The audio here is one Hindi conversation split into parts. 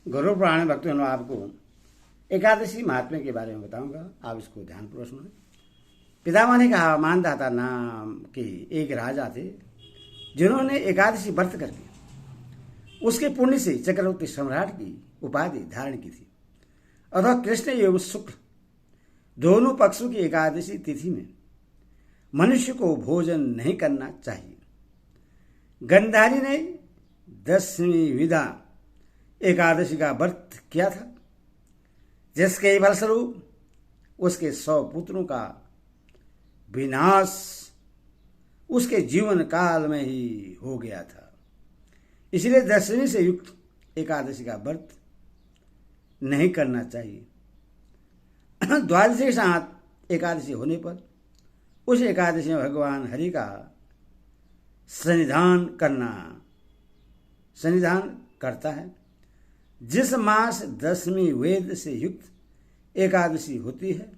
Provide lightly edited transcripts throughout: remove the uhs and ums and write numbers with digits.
गौरव पुराण भक्तों में आपको एकादशी महात्म्य के बारे में बताऊंगा। आप इसको ध्यानपूर्वक सुनें। पितामह ने कहा, मानधाता नाम के एक राजा थे जिन्होंने एकादशी व्रत करके उसके पुण्य से चक्रवर्ती सम्राट की उपाधि धारण की थी। अतः कृष्ण एवं शुक्ल दोनों पक्षों की एकादशी तिथि में मनुष्य को भोजन नहीं करना चाहिए। गंधारी ने 10वीं विदा एकादशी का व्रत किया था, जिसके फलस्वरूप उसके 100 पुत्रों का विनाश उसके जीवन काल में ही हो गया था। इसलिए 10वीं से युक्त एकादशी का व्रत नहीं करना चाहिए। द्वादशी के साथ एकादशी होने पर उस एकादशी में भगवान हरि का सन्निधान करता है। जिस मास 10वीं वेद से युक्त एकादशी होती है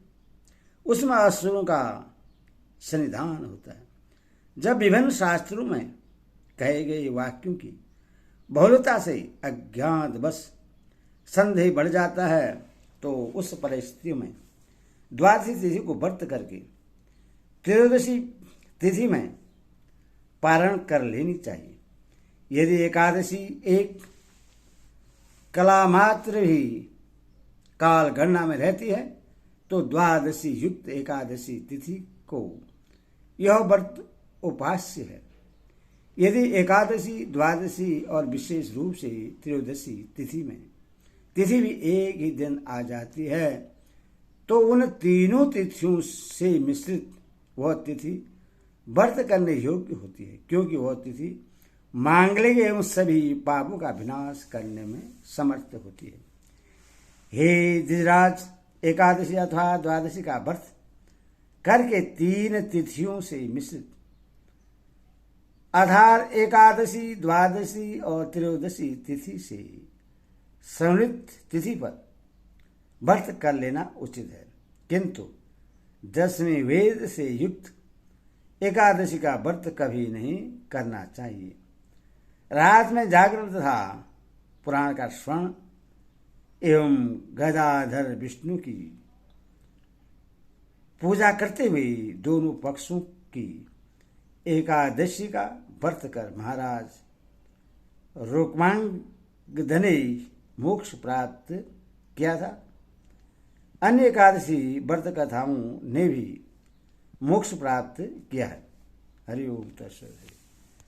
उसमें असुरों का सन्निधान होता है। जब विभिन्न शास्त्रों में कहे गए वाक्यों की बहुलता से अज्ञातवश संदेह बढ़ जाता है तो उस परिस्थितियों में द्वादशी तिथि को व्रत करके त्रयोदशी तिथि में पारण कर लेनी चाहिए। यदि एकादशी एक कला मात्र भी काल गणना में रहती है तो द्वादशी युक्त एकादशी तिथि को यह व्रत उपास्य है। यदि एकादशी, द्वादशी और विशेष रूप से त्रयोदशी तिथि में तिथि भी एक ही दिन आ जाती है तो उन तीनों तिथियों से मिश्रित वह तिथि व्रत करने योग्य होती है, क्योंकि वह तिथि मांगलिक एवं सभी पापों का विनाश करने में समर्थ होती है। हे धृतराज, एकादशी अथवा द्वादशी का व्रत करके 3 तिथियों से मिश्रित आधार एकादशी, द्वादशी और त्रयोदशी तिथि से समृद्ध तिथि पर व्रत कर लेना उचित है, किंतु 10वीं वेद से युक्त एकादशी का व्रत कभी नहीं करना चाहिए। रात में जागरण तथा पुराण का श्रवण एवं गदाधर विष्णु की पूजा करते हुए दोनों पक्षों की एकादशी का व्रत कर महाराज रुक्मांगद ने मोक्ष प्राप्त किया था। अन्य एकादशी व्रत कथाओं ने भी मोक्ष प्राप्त किया है। हरि ओम तत्सत।